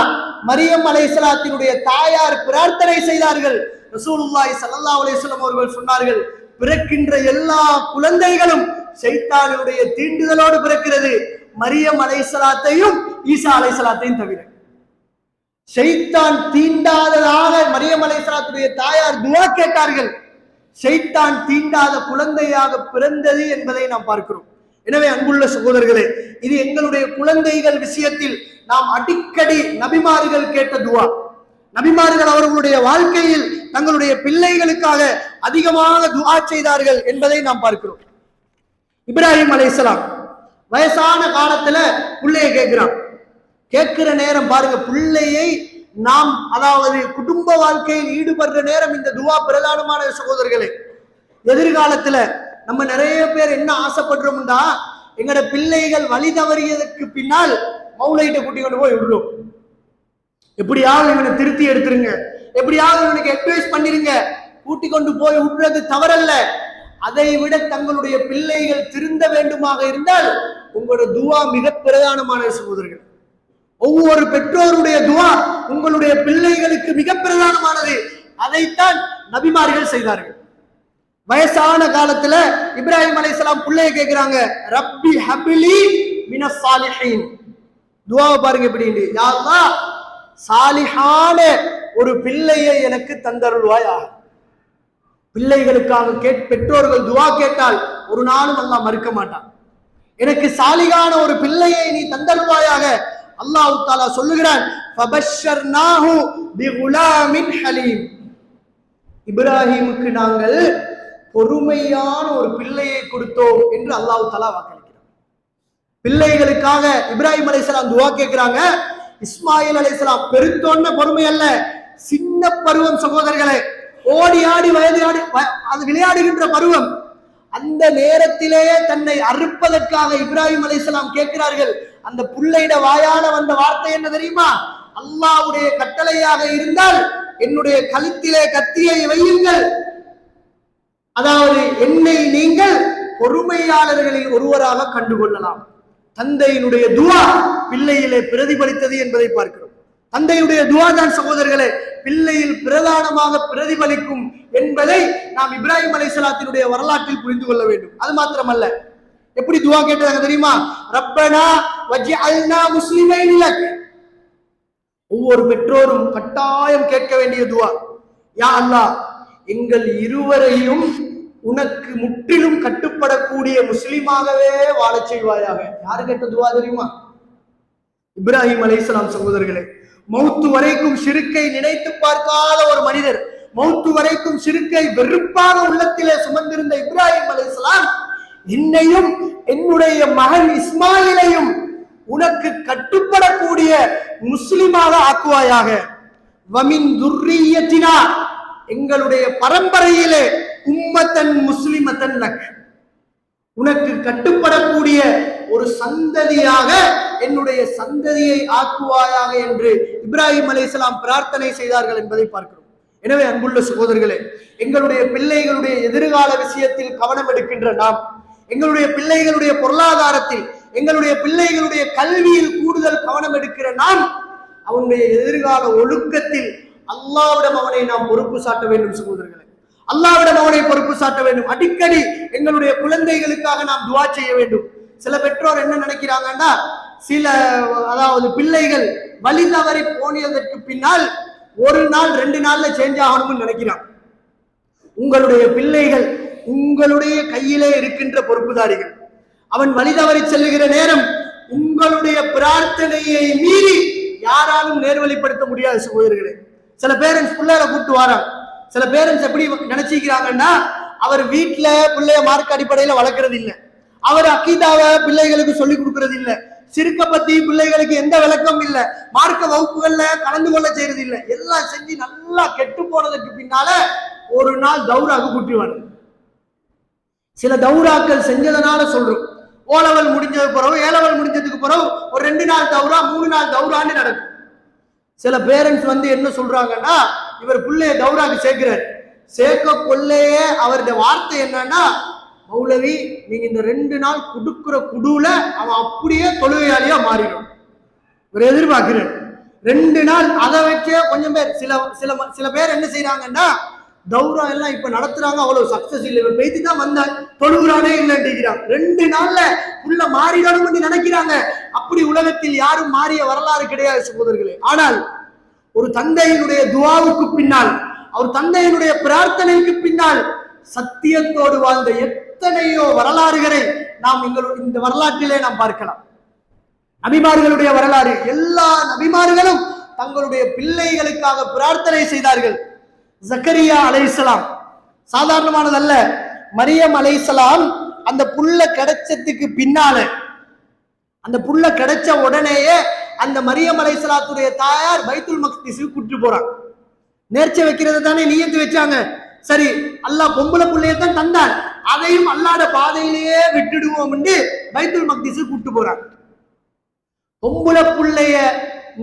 மரியம் அலைஹிஸ்ஸலாத்தினுடைய தாயார் பிரார்த்தனை செய்தார்கள். ரசூலுல்லாஹி ஸல்லல்லாஹு அலைஹி வஸல்லம் அவர்கள் சொன்னார்கள், பிறக்கின்ற எல்லா குழந்தைகளும் ஷைத்தானுடைய தீண்டுதலோடு பிறக்கிறது, மரியம் அலைஹிஸ்ஸலாத்தையும் ஈசா அலைஹிஸ்ஸலாத்தையும் தவிர. ஷைத்தான் தீண்டாததாக மரியம் அலைஹிஸ்ஸலாத்துடைய தாயார் துஆ கேட்டார்கள். ஷைத்தான் தீண்டாத குழந்தையாக பிறந்தது என்பதை நாம் பார்க்கிறோம். எனவே அன்புள்ள சகோதரர்களே, இது எங்களுடைய குழந்தைகள் விஷயத்தில் நாம் அடிக்கடி நபிமார்கள் கேட்ட துஆ. நபிமார்கள் அவர்களுடைய வாழ்க்கையில் தங்களுடைய பிள்ளைகளுக்காக அதிகமாக துஆ செய்தார்கள் என்பதை நாம் பார்க்கிறோம். இப்ராஹிம் அலைஹிஸ்ஸலாம் வயசான காலத்துல பிள்ளையை கேட்கிறான். கேட்கிற நேரம் பாருங்க, பிள்ளையை நாம் அதாவது குடும்ப வாழ்க்கையில் ஈடுபடுற நேரம் இந்த துஆ பிரதானமான சகோதரர்களே. எதிர்காலத்துல நம்ம நிறைய பேர் என்ன ஆசைப்படுறோம்னா, எங்கட பிள்ளைகள் வழி தவறியதற்கு பின்னால் மௌலைட்ட கூட்டி கொண்டு போய் விடுறோம். எப்படியாவது இவனை திருத்தி எடுத்துருங்க, எப்படியாவது இவனுக்கு அட்வைஸ் பண்ணிருங்க, கூட்டி கொண்டு போய் விடுறது தவறல்ல. அதை விட தங்களுடைய பிள்ளைகள் திருந்த வேண்டுமாக இருந்தால் உங்களுடைய துஆ மிக பிரதானமான சகோதரர்கள். ஒவ்வொரு பெற்றோருடைய துஆ உங்களுடைய பிள்ளைகளுக்கு மிக பிரதானமானது. அதைத்தான் நபிமார்கள் செய்தார்கள். வயசான காலத்துல இப்ராஹிம் அலைஹிஸ்ஸலாம் பிள்ளையை கேட்கிறாங்க, ரப்பி ஹப்லி மினஸ் சாலிஹீன். துஆவை பாருங்க எப்படின்னு, யா அல்லாஹ் சாலிஹான ஒரு பிள்ளையை எனக்கு தந்தருள்வாயா. பிள்ளைகளுக்காக பெற்றோர்கள் துவா கேட்டால் ஒரு நாளும் அல்லாஹ் மறுக்க மாட்டான். எனக்கு சாலிகான ஒரு பிள்ளையை நீ தந்தருவாயாக. அல்லாஹ் தஆலா சொல்லுகிறான், ஃபபஷர்நாஹு பிகுலாமின் ஹலீம். இப்ராஹிமுக்கு நாங்கள் பொறுமையான ஒரு பிள்ளையை கொடுத்தோம் என்று அல்லாஹ் தஆலா வாக்களிக்கிறார். பிள்ளைகளுக்காக இப்ராஹிம் அலைஹிஸ்ஸலாம் துவா கேட்கிறாங்க. இஸ்மாயில் அலைஹிஸ்ஸலாம் பெருத்தோன்ன பொறுமை அல்ல, சின்ன பருவம் சகோதரர்களே, ஓடி ஆடி அது விளையாடுகின்ற பருவம். அந்த நேரத்திலேயே தன்னை அறுப்பதற்காக இப்ராஹிம் அலைஹிஸ்ஸலாம் கேட்கிறார்கள். அந்த புள்ளையிட வாயால வந்த வார்த்தை என்ன தெரியுமா? அல்லாஹ்வுடைய கட்டளையாக இருந்தால் என்னுடைய கழுத்திலே கத்தியை வையுங்கள், அதாவது என்னை நீங்கள் பொறுமையாளர்களில் ஒருவராக கண்டுகொள்ளலாம். தந்தையினுடைய துவா பிள்ளையிலே பிரதிபலித்தது என்பதை பார்க்கிறோம். தந்தையுடைய துவா தான் சகோதரர்களே பிள்ளையில் பிரதானமாக பிரதிபலிக்கும் என்பதை நாம் இப்ராஹிம் அலைஹிஸ்ஸலாத்தினுடைய வரலாற்றில் புரிந்து கொள்ள வேண்டும். அது மாத்திரமல்ல, எப்படி துவா கேட்டாங்க தெரியுமா? ரப்பனா வஜ்அல்னா முஸ்லிமைன் லக். ஒவ்வொரு பெற்றோரும் கட்டாயம் கேட்க வேண்டிய துவா, யா அல்லாஹ் எங்கள் இருவரையும் உனக்கு முற்றிலும் கட்டுப்படக்கூடிய முஸ்லிமாகவே வாழச் செய்வாயாக. யாரு கேட்ட துவா தெரியுமா? இப்ராஹிம் அலைஹிஸ்ஸலாம் சகோதரர்களே. மௌத்து வரைக்கும் ஷிர்க்கை நினைத்து பார்க்காத ஒரு மனிதர், மௌத்து வரைக்கும் ஷிர்க்கை வெறுப்பாக உள்ளத்திலே சுமந்திருந்த இப்ராஹிம் அலைஹிஸ்ஸலாம், என்னையும் என்னுடைய மகன் இஸ்மாயிலையும் உனக்கு கட்டுப்படக்கூடிய முஸ்லிமாக ஆக்குவாயாக. வமின் துர்ரியத்தினா, எங்களுடைய பரம்பரையிலே உம்மத்தன் முஸ்லிமத்தன் லக், உனக்கு கட்டுப்படக்கூடிய ஒரு சந்ததியாக என்னுடைய சந்ததியை ஆக்குவாயாக என்று இப்ராஹிம் அலைஹிஸ்ஸலாம் பிரார்த்தனை செய்தார்கள் என்பதை பார்க்கிறோம். எனவே அன்புள்ள சகோதரர்களே, எங்களுடைய பிள்ளைகளுடைய எதிர்கால விஷயத்தில் கவனம் எடுக்கின்ற நாம், எங்களுடைய பிள்ளைகளுடைய பொருளாதாரத்தில், எங்களுடைய பிள்ளைகளுடைய கல்வியில் கூடுதல் கவனம் எடுக்கிற நாம், அவனுடைய எதிர்கால ஒழுக்கத்தில் அல்லாஹ்விடம் அவனை நாம் பொறுப்பு சாட்ட வேண்டும் சகோதரர்களே. அல்லாஹ்விடம் அவனை பொறுப்பு சாட்ட வேண்டும். அடிக்கடி எங்களுடைய குழந்தைகளுக்காக நாம் துஆ செய்ய வேண்டும். சில பெற்றோர் என்ன நினைக்கிறாங்கன்னா, அதாவது பிள்ளைகள் வழி தவறி போனதற்கு பின்னால் ஒரு நாள் 2 நாள்ல சேஞ்ச் ஆகணும்னு நினைக்கிறான். உங்களுடைய பிள்ளைகள் உங்களுடைய கையிலே இருக்கின்ற பொறுப்புதாரிகள். அவன் வழி தவறி செல்லுகிற நேரம் உங்களுடைய பிரார்த்தனையை மீறி யாராலும் நேர்வழிப்படுத்த முடியாது சகோதரர்களே. சில பேரண்ட்ஸ் பிள்ளைகளை கூப்பிட்டு வராங்க. சில பேரண்ட்ஸ் எப்படி நினைச்சிக்கிறாங்கன்னா, அவர் வீட்டுல பிள்ளைய மார்க் அடிப்படையில வளர்க்கறது இல்லை, அவர் அக்கீதாவை பிள்ளைகளுக்கு சொல்லி கொடுக்கறது இல்லை, சிறுக்க பத்தி பிள்ளைகளுக்கு எந்த விளக்கம் இல்லை, மார்க்க வகுப்புகள்ல கலந்து கொள்ள செய்யறது இல்லை, எல்லாம் செஞ்சு நல்லா கெட்டு போனதுக்கு பின்னால ஒரு நாள் தௌராக்கு கூட்டுவாங்க. சில தௌராக்கள் செஞ்சதுனால சொல்றோம், ஓலவல் முடிஞ்சது பிறகு ஏலவல் முடிஞ்சதுக்கு பிறகு ஒரு 2 நாள் தௌரா 3 நாள் தௌரான்னு நடக்கும். சில பேரண்ட்ஸ் என்ன சொல்றாங்கன்னா, இவர் பிள்ளைய தௌராக்கு சேர்க்கிறார், சேர்க்க கொள்ளையே அவருடைய வார்த்தை என்னன்னா, மௌலவி நீங்க இந்த 2 நாள் குடுக்குற குடுல அவன் அப்படியே தொழுகையாளியா மாறிடும். இவர் எதிர்பார்க்கிறார் 2 நாள். அதை வச்சே கொஞ்சம் பேர் சில பேர் என்ன செய்யறாங்கன்னா, தௌரா எல்லாம் இப்ப நடத்துறாங்க, அவ்வளவு சக்சஸ் இல்லை, இவர் பேசி தான் வந்தார், தொழுகிறானே இல்லைன்றாங்க. 2 நாள்ல உள்ள மாறிடணும்னு நினைக்கிறாங்க. அப்படி உலகத்தில் யாரும் மாறிய வரலாறு கிடையாது சகோதரர்களே. ஆனால் ஒரு தந்தையினுடைய துஆவுக்கு பின்னால், அவர் தந்தையினுடைய பிரார்த்தனைக்கு பின்னால் சத்தியத்தோடு வாழ்ந்த எத்தனையோ வரலாறுகளை நாம் இந்த வரலாற்றிலே நாம் பார்க்கலாம். நபிமார்களுடைய வரலாறு, எல்லா நபிமார்களும் தங்களுடைய பிள்ளைகளுக்காக பிரார்த்தனை செய்தார்கள். ஜக்கரியா அலைஹிஸ்ஸலாம் சாதாரணமானதல்ல. மரியம் அலைஹிஸ்ஸலாம் அந்த புல்ல கிடைச்சதுக்கு பின்னால, அந்த புல்ல கிடைச்ச உடனேயே அந்த மரியம் அலைஹிஸ்ஸலாத்துடைய தாயார் பைத்துல் மக்திஸுக்கு கூட்டிட்டு போறாங்க. நேர்ச்சை வைக்கிறது தானே நியத்து வச்சாங்க. சரி, அல்லாஹ் பொம்பளை புள்ளையத்தான் தந்தான், அதையும் அல்லாஹ்ட பாதையிலேயே விட்டுடுவோம் என்று பைத்துல் மக்திஸுக்கு கூட்டிட்டு போறாங்க. பொம்பளை புள்ளைய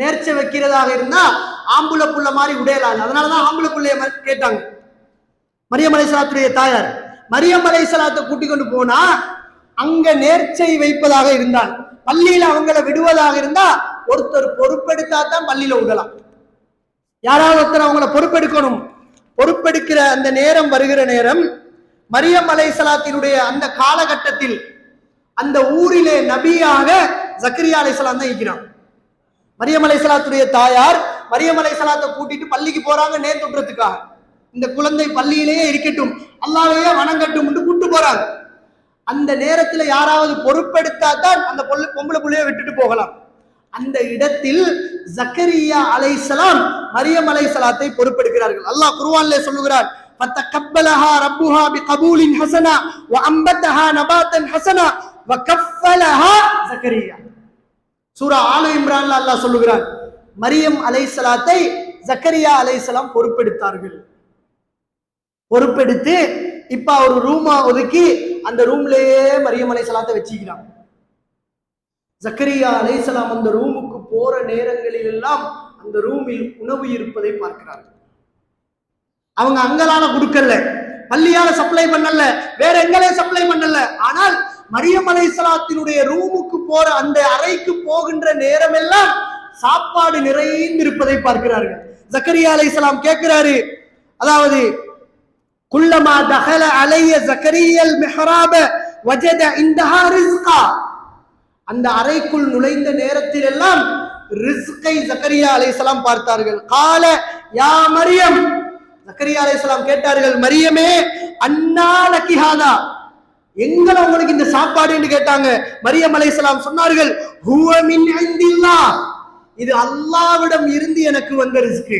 நேர்ச்சை வைக்கிறதாக இருந்தா ஆம்புல புள்ள மாதிரி உடையலாம், அதனாலதான் ஆம்புல புள்ளைய கேட்டாங்க. மரியம் அலைஹிஸ்ஸலாத்துடைய தாயார் மரியம் அலைஹிஸ்ஸலாத்தை கூட்டிக் கொண்டு போனா, அங்க நேர்ச்சை வைப்பதாக இருந்தால், பள்ளியில அவங்களை விடுவதாக இருந்தா, ஒருத்தர் பொறுப்பெடுத்தா தான் பள்ளியில விடலாம். யாராவது ஒருத்தர் அவங்கள பொறுப்பெடுக்கணும். பொறுப்பெடுக்கிற அந்த நேரம் வருகிற நேரம், மரியம் அலைஹிஸ்ஸலாத்தினுடைய அந்த காலகட்டத்தில் அந்த ஊரிலே நபியாக ஜக்கரியா அலைஹிஸ்ஸலாம் தான் இருக்கிறான். மரியம் அலைஹிஸ்ஸலாத்துடைய தாயார் மரியம் அலைஹிஸ்ஸலாத்தை கூட்டிட்டு பள்ளிக்கு போறாங்க நேர் தொடுறதுக்காக. இந்த குழந்தை பள்ளியிலேயே இருக்கட்டும், அல்லாஹ்வையே வணங்கட்டும் என்று கூட்டு போறாங்க. அந்த நேரத்தில் யாராவது பொறுப்பெடுத்தா தான் அந்த பொம்பளை புள்ளைய விட்டுட்டு போகலாம். அந்த இடத்தில் ஜக்கரியா அலைஹிஸ்ஸலாம் மரியம் அலைஹிஸ்ஸலாத்தை பொறுப்பெடுக்கிறார்கள். அல்லாஹ் குர்ஆனிலே சொல்லுகிறார், ஃபதகப்பலஹா ரப்புஹா பிகபூலின் ஹஸனா வஅம்பதஹா நபாத்தன் ஹஸனா வகஃபலஹா ஜக்கரியா. சூரா ஆல இம்ரான்ல அல்லாஹ் சொல்லுகிறார், மரியம் அலைஹிஸ்ஸலாத்தை ஜக்கரியா அலைஹிஸ்ஸலாம் பொறுப்பெடுத்தார்கள். பொறுப்பெடுத்து இப்ப ஒரு ரூமா ஒதுக்கி அந்த ரூம்லயே மரியம் அலைஹிஸ்ஸலாத்தை வச்சுக்கிறாங்க. ஜக்கரியா அலைஹிஸ்ஸலாம் அந்த ரூமுக்கு போற நேரங்களில் எல்லாம் அந்த ரூமில் உணவு இருப்பதை பார்க்கிறார்கள். அவங்க அங்கலால கொடுக்கல, பள்ளியால சப்ளை பண்ணல, வேற எங்களே சப்ளை பண்ணல. ஆனால் மரியம் அலைஹிஸ்ஸலாத்தினுடைய ரூமுக்கு போற அந்த அறைக்கு போகின்ற நேரம் எல்லாம் சாப்பாடு நிறைந்திருப்பதை பார்க்கிறார்கள். ஜக்கரியா அலைஹிஸ்ஸலாம் கேட்கிறாரு, அதாவது குல்லமா தஹல அலைய ஜக்கரியல் மிஹ்ராப வஜத இந்தஹா ரிஸ்கா, அந்த அறைக்குள் நுழைந்த நேரத்தில் எல்லாம் ரிஸ்கை ஜக்கரியா அலைஹிஸ்ஸலாம் பார்த்தார்கள். கால யா மரியம், ஜக்கரியா அலைஹிஸ்ஸலாம் கேட்டார்கள், மரியமே அன்னா லகி ஹாதா, எங்க உங்களுக்கு இந்த சாப்பாடு என்று கேட்டாங்க. மரியம் அலைஹிஸ்ஸலாம் சொன்னார்கள், ஹுவ மின் இந்தில்லாஹ், இது அல்லாஹ்விடம் இருந்து எனக்கு வந்த ரிஸ்க்,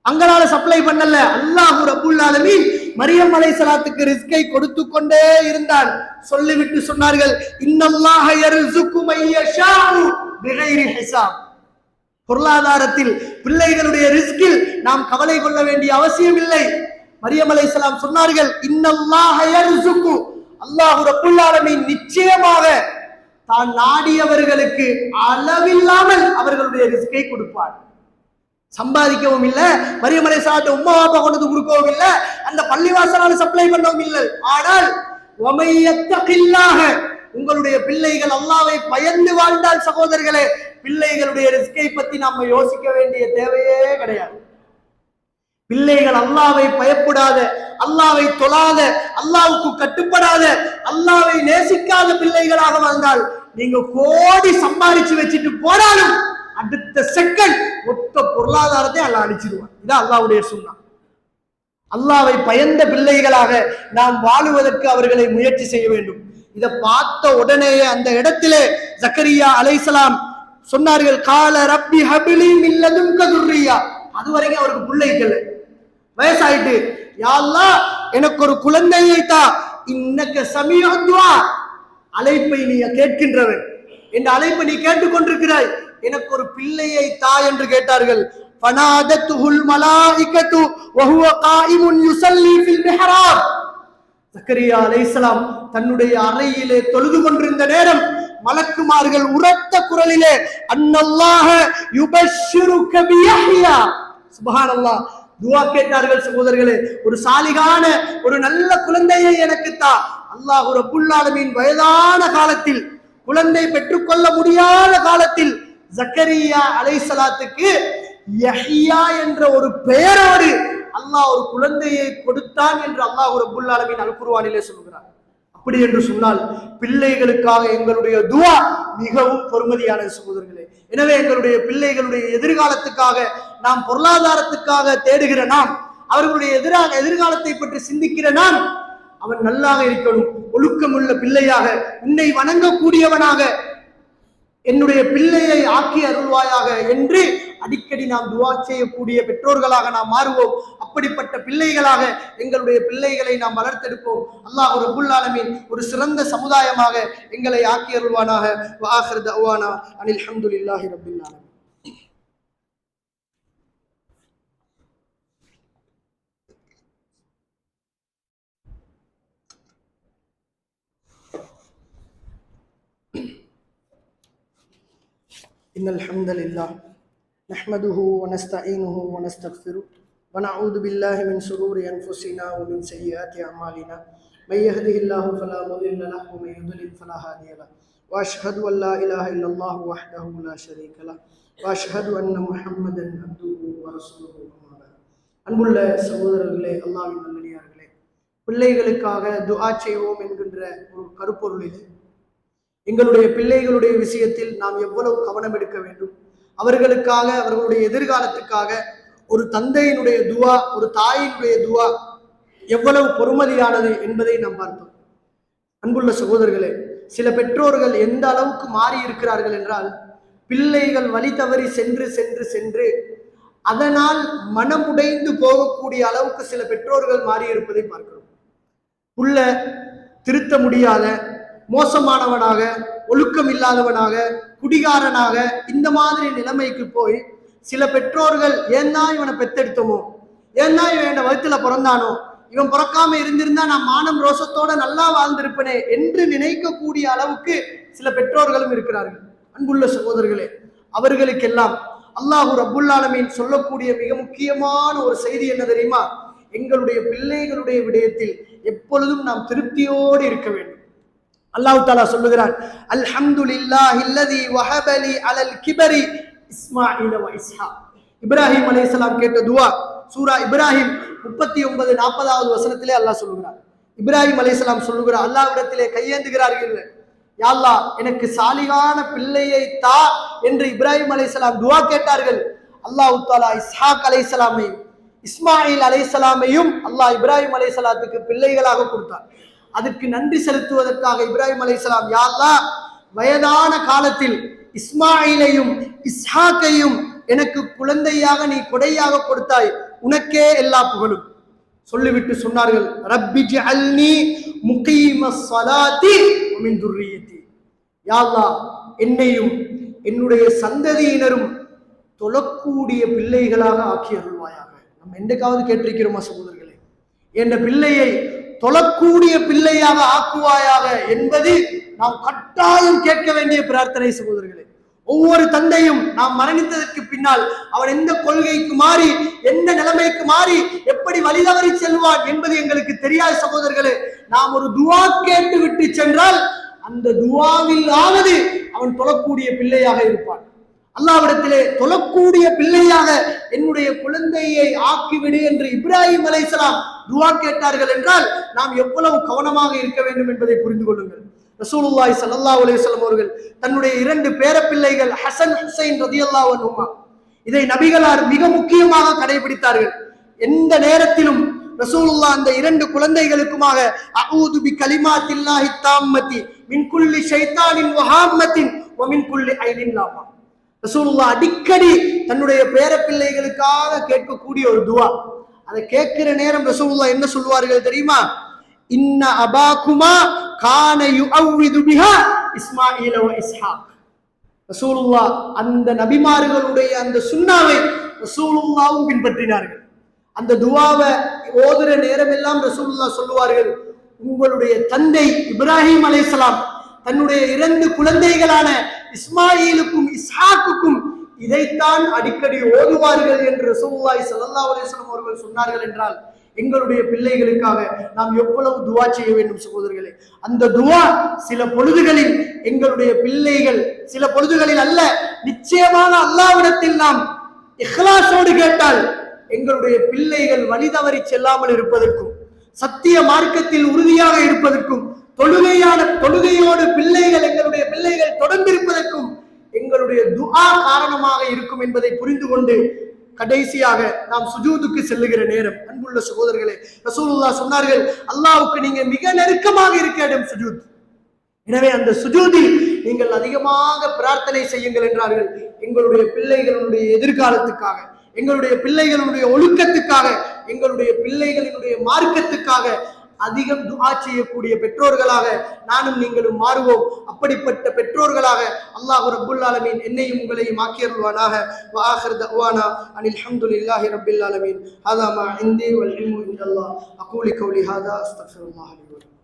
அங்களால சப்ளை பண்ணல. அல்லாஹ் ரப்புல் ஆலமீன் மரியம் அலைஹிஸ்ஸலாத்துக்கு ரிஸ்கை கொடுத்து கொண்டே இருந்தான். சொல்லிவிட்டு சொன்னார்கள், இன்னல்லாஹ யர்ஸுகு மை யஷாஉ பிகைரி ஹிசாப். பொருளாதாரத்தில் பிள்ளைகளுடைய ரிஸ்கில் நாம் கவலை கொள்ள வேண்டிய அவசியம் இல்லை. மரியம் அலைஹிஸ்ஸலாம் சொன்னார்கள், இன்னல்லாஹ யர்ஸுகு, அல்லாஹ் ரப்புல் ஆலமீன் நிச்சயமாக தான் நாடியவர்களுக்கு அளவில்லாமல் அவர்களுடைய ரிஸ்கை கொடுப்பார். சம்பாதிக்கவும் இல்லை, மரியம் அலைஹிஸ்ஸலாத்தை உம்மா வாப்பா கொண்டு கொடுக்கவும் இல்லை, அந்த பள்ளிவாசலால சப்ளை பண்ணவும் இல்லை. ஆனால் வமையத்தகில்லாஹ, உங்களுடைய பிள்ளைகள் அல்லாஹ்வை பயந்து வாழ்ந்தால் சகோதரர்களே, பிள்ளைகளுடைய ரிஸ்கை பத்தி நாம யோசிக்க வேண்டிய தேவையே கிடையாது. பிள்ளைகள் அல்லாஹ்வை பயப்படாத, அல்லாஹ்வை தொழாத, அல்லாஹ்வுக்கு கட்டுப்படாத, அல்லாஹ்வை நேசிக்காத பிள்ளைகளாக வாழ்ந்தால் நீங்க கோடி சம்பாதிச்சு வச்சுட்டு போனாலும் அடுத்த செகண்ட் மொத்த பொருளாதாரத்தை அல்லாஹ் அழிச்சிடுவான். இதான் அல்லாஹ்வுடைய சுன்னா. அல்லாஹ்வை பயந்த பிள்ளைகளாக நாம் வாழுவதற்கு அவர்களை முயற்சி செய்ய வேண்டும். இதை பார்த்த உடனேயே அந்த இடத்திலே ஜக்கரியா அலைஹிஸ்ஸலாம் சொன்னார்கள், கால ரப்பி ஹபிலி மின் லதுன்க துர்ரியா. அது வரைக்கும் அவருக்கு பிள்ளைகள் வயசாயிட்டு, யா அல்லாஹ் எனக்கு ஒரு குழந்தையை தா, இன்னக்க சமீஉ துஆ, அழைப்பை நீ கேட்கின்றவன், இந்த அழைப்பை நீ கேட்டுக்கொண்டிருக்கிறாய், எனக்கு ஒரு பிள்ளையை தா என்று கேட்டார்கள். ஃபனாதத்துஹுல் மலாயிகத்து வஹுவ காயிமுன் யுஸல்லி ஃபில் மிஹ்ராப். ஜக்கரியா அலைஹிஸ்ஸலாம் தன்னுடைய அறையிலே தொழுது கொண்டிருந்த நேரம் மலக்குமார்கள் உரத்த குரலிலே அன்னல்லாஹ யுபஷ்ஷிருக பியஹ்யா, சுப்ஹானல்லாஹ், துஆ கேட்டார்கள். சகோதரர்களே, ஒரு சாலிகான ஒரு நல்ல குழந்தையை எனக்கு தா. அல்லாஹ் ரப்புல் ஆலமீன் வயதான காலத்தில், குழந்தை பெற்றுக்கொள்ள முடியாத காலத்தில் ஜக்கரியா அலைஹிஸ்ஸலாத்துக்கு யஹ்யா என்ற ஒரு பெயரோடு அல்லாஹ் ஒரு குழந்தையை கொடுத்தான் என்று அல்லாஹ் ரப்புல் ஆலமீன் அல் குர்ஆனிலே சொல்கிறார். அப்படி என்று சொன்னால் பிள்ளைகளுக்காக எங்களுடைய துஆ மிகவும் பொறுமதியானது சகோதரர்களே. எனவே எங்களுடைய பிள்ளைகளுடைய எதிர்காலத்துக்காக, நாம் பொருளாதாரத்துக்காக தேடுகிற நாம், அவர்களுடைய எதிர்காலத்தை பற்றி சிந்திக்கிற நாம், அவன் நல்லாக இருக்கணும், ஒழுக்கமுள்ள பிள்ளையாக, உன்னை வணங்கக்கூடியவனாக என்னுடைய பிள்ளையை ஆக்கி அருள்வாயாக என்று அடிக்கடி நாம் துஆ செய்யக்கூடிய பெற்றோர்களாக நாம் மாறுவோம். அப்படிப்பட்ட பிள்ளைகளாக எங்களுடைய பிள்ளைகளை நாம் வளர்த்தெடுப்போம். அல்லாஹ் ரப்புல் ஆலமீன் ஒரு சிறந்த சமுதாயமாக எங்களை ஆக்கி அருள்வானாக. வ ஆகிரு தஅவானா அனில் ஹம்துலில்லாஹி ரப்பில் ஆலமீன். இன்னல் ஹம்தலில்லாஹ் நஹ்மதுஹு வ நஸ்தஈனுஹு வ நஸ்தக்ஃபிருஹு வ நஊது பில்லாஹி மின் ஷுரூரி அன்ஃபுஸினா வ மின் ஸய்யிஆத்தி அமாலினா மை யஹ்திஹில்லாஹு ஃபலா முضில்ல லஹு வ மை யுضلل ஃபலா ஹாதிய லஹு வ அஷ்ஹது அன் லா இலாஹ இல்லல்லாஹு வஹ்தஹு லா ஷரீக லஹு வ அஷ்ஹது அன்ன முஹம்மதன் அப்துஹு வ ரசூலுஹு. அன்புள்ள சகோதரர்களே, அல்லாஹ்வின் நல்லடியார்களே, பிள்ளைகளுக்காக துஆ செய்வோம் என்கின்ற ஒரு கருப்பொருளில் எங்களுடைய பிள்ளைகளுடைய விஷயத்தில் நாம் எவ்வளவு கவனம் எடுக்க வேண்டும், அவர்களுக்காக, அவர்களுடைய எதிர்காலத்துக்காக ஒரு தந்தையினுடைய துவா, ஒரு தாயினுடைய துவா எவ்வளவு பொறுமதியானது என்பதை நாம் பார்த்தோம். அன்புள்ள சகோதரர்களே, சில பெற்றோர்கள் எந்த அளவுக்கு மாறி இருக்கிறார்கள் என்றால், பிள்ளைகள் வழி தவறி சென்று சென்று சென்று அதனால் மனமுடைந்து போகக்கூடிய அளவுக்கு சில பெற்றோர்கள் மாறி இருப்பதை பார்க்கிறோம். புள்ள திருத்த முடியாத, மோசமானவனாக, ஒழுக்கம் இல்லாதவனாக, குடிகாரனாக, இந்த மாதிரி நிலைமைக்கு போய் சில பெற்றோர்கள் ஏன் தான் இவனை பெத்தெடுத்தோமோ, ஏன் தான் இவன் வயிற்றுல பிறந்தானோ, இவன் பிறக்காம இருந்திருந்தா நான் மானம் ரோஷத்தோட நல்லா வாழ்ந்திருப்பனே என்று நினைக்கக்கூடிய அளவுக்கு சில பெற்றோர்களும் இருக்கிறார்கள். அன்புள்ள சகோதரர்களே, அவர்களுக்கெல்லாம் அல்லாஹு ரப்புல் ஆலமீன் சொல்லக்கூடிய மிக முக்கியமான ஒரு செய்தி என்ன தெரியுமா? எங்களுடைய பிள்ளைகளுடைய விடயத்தில் எப்பொழுதும் நாம் திருப்தியோடு இருக்க வேண்டும். அல்லாஹ் தஆலா சொல்லுகிறான், அல்ஹம்துலில்லாஹில்லதி வஹபலி அலல் கிபரி இஸ்மாஈல வ இஸ்ஹாக். இப்ராஹிம் அலைஹிஸ்ஸலாம் கேட்ட துஆ சூரா இப்ராஹிம் 39-40வது வசனத்திலே அல்லாஹ் சொல்லுகிறார். இப்ராஹிம் அலைஹிஸ்ஸலாம் சொல்லுகிறார், அல்லாஹ்விடத்திலே கையேந்துகிறார்கள், யா அல்லாஹ் எனக்கு சாலிகான பிள்ளையை தா என்று இப்ராஹிம் அலைஹிஸ்ஸலாம் துஆ கேட்டார்கள். அல்லாஹ் தஆலா இஸ்ஹாக் அலைஹிஸ்ஸலாமையும் இஸ்மாயில் அலைஹிஸ்ஸலாமையும் அல்லாஹ் இப்ராஹிம் அலைஹிஸ்ஸலாத்துக்கு பிள்ளைகளாக கொடுத்தார். அதற்கு நன்றி செலுத்துவதற்காக இப்ராஹிம் அலைஹிஸ்ஸலாம், யா அல்லாஹ் வயதான காலத்தில் இஸ்மாயிலையும் இஸ்ஹாக்கையும் எனக்கு குழந்தையாக நீ கொடையாக கொடுத்தாய், உனக்கே எல்லா புகழும் சொல்லிவிட்டு சொன்னார்கள், ரப்பி ஜஅல்னி முகீமஸ் ஸலாத்தி வ மின் துர்ரியத்தி. யா அல்லாஹ் என்னையும் என்னுடைய சந்ததியினரும் தொழக்கூடிய பிள்ளைகளாக ஆக்கி அருள்வாயாக. நம்ம என்றைக்காவது கேட்டிருக்கிறோமா சகோதரர்களே? என்ற பிள்ளையை தொழக்கூடிய பிள்ளையாக ஆக்குவாயாக என்பது நாம் கட்டாயம் கேட்க வேண்டிய பிரார்த்தனை சகோதரர்களே. ஒவ்வொரு தந்தையும் நாம் மரணித்ததற்கு பின்னால் அவன் எந்த கொள்கைக்கு மாறி, எந்த நிலைமைக்கு மாறி, எப்படி வழிதவறி செல்வான் என்பது எங்களுக்கு தெரியாத சகோதரர்களே. நாம் ஒரு துவா கேட்டு விட்டு சென்றால் அந்த துவாவிலாவது அவன் தொழக்கூடிய பிள்ளையாக இருப்பான். அல்லாஹ்விடத்திலே தொழக்கூடிய பிள்ளையாக என்னுடைய குழந்தையை ஆக்கிவிடு என்று இப்ராஹிம் அலைஹிஸ்ஸலாம் துவா கேட்டார்கள் என்றால் நாம் எவ்வளவு கவனமாக இருக்க வேண்டும் என்பதை புரிந்து கொள்ளுங்கள். ரசூலுல்லாஹி ஸல்லல்லாஹு அலைஹி வஸல்லம் அவர்கள் தன்னுடைய 2 பேரப்பிள்ளைகள் ஹசன் ஹுசைன் ரலியல்லாஹு அன்ஹுமா, இதை நபிகளார் மிக முக்கியமாக கடைபிடித்தார்கள். எந்த நேரத்திலும் ரசூலுல்லாஹ் அந்த 2 குழந்தைகளுக்குமாக அஊது பி கலிமாத்தில்லாஹி தாம்மதி மின் குல்லி ஷைத்தானின் வ ஹாம்மத்தின் வ மின் குல்லி ஐனின் லாமா. ரசூலுல்லாஹ் அடிக்கடி தன்னுடைய பேரப்பிள்ளைகளுக்காக கேட்கக்கூடிய ஒரு துவா. அதை கேட்கிற நேரம் ரசூலுல்லாஹ் என்ன சொல்வார்கள் தெரியுமா? இன்ன அபாகுமா கான யுஅவ்விது பிஹா இஸ்மாஈல வ இஸ்ஹாக். ரசூலுல்லாஹ் அந்த நபிமார்களுடைய அந்த சுன்னாவை ரசூலுல்லாஹ்வும் பின்பற்றினார்கள். அந்த துஆவை ஓதுற நேரம் எல்லாம் ரசூலுல்லாஹ் சொல்லுவார்கள், உங்களுடைய தந்தை இப்ராஹிம் அலைஹிஸ்ஸலாம் தன்னுடைய 2 குழந்தைகளான இஸ்மாயிலுக்கும் இஸ்ஹாக்குக்கும் இதைத்தான் அடிக்கடி ஓதுவார்கள் என்று ரசூலுல்லாஹி ஸல்லல்லாஹு அலைஹி வஸல்லம் அவர்கள் சொன்னார்கள் என்றால் எங்களுடைய பிள்ளைகளுக்காக நாம் எவ்வளவு துஆ செய்ய வேண்டும் சகோதரர்களே. அந்த துஆ சில பொழுதுகளில் எங்களுடைய பிள்ளைகள், சில பொழுதுகளில் அல்ல, நிச்சயமாக அல்லாஹ்விடத்தில் நாம் இஹ்லாஸோடு கேட்டால் எங்களுடைய பிள்ளைகள் வழிதவறி செல்லாமல் இருப்பதற்கும், சத்திய மார்க்கத்தில் உறுதியாக இருப்பதற்கும், தொழுகையோடு பிள்ளைகள், எங்களுடைய பிள்ளைகள் தொடர்ந்திருப்பதற்கும் எங்களுடைய துஆ காரணமாக இருக்கும் என்பதை புரிந்து கொண்டு கடைசியாக நாம் சுஜூதுக்கு செல்லுகிற நேரம், அன்புள்ள சகோதரர்களே, ரசூலுல்லாஹ் சொன்னார்கள், அல்லாஹ்வுக்கு நீங்க மிக நெருக்கமாக இருக்க இடம் சுஜூத். எனவே அந்த சுஜூதில் நீங்கள் அதிகமாக பிரார்த்தனை செய்யுங்கள் என்றார்கள். எங்களுடைய பிள்ளைகளுடைய எதிர்காலத்துக்காக, எங்களுடைய பிள்ளைகளுடைய ஒழுக்கத்துக்காக, எங்களுடைய பிள்ளைகளினுடைய மார்க்கத்துக்காக அதிகம் துஆ செய்யக்கூடிய பெற்றோர்களாக நானும் நீங்களும் மாறுவோம். அப்படிப்பட்ட பெற்றோர்களாக அல்லாஹ் ரப்புல் ஆலமீன் என்னையும் உங்களையும் ஆக்கியருள்வானாக. வ ஆகிர் தஅவானா அனில் ஹம்துலில்லாஹி ரப்பில் ஆலமீன். ஹதா மா இன்தி வல் இல்மு இன்தல்லாஹ். அகூலு கௌலி ஹாதா அஸ்தக்ஃபிருல்லாஹ் லி வ லக்கும்.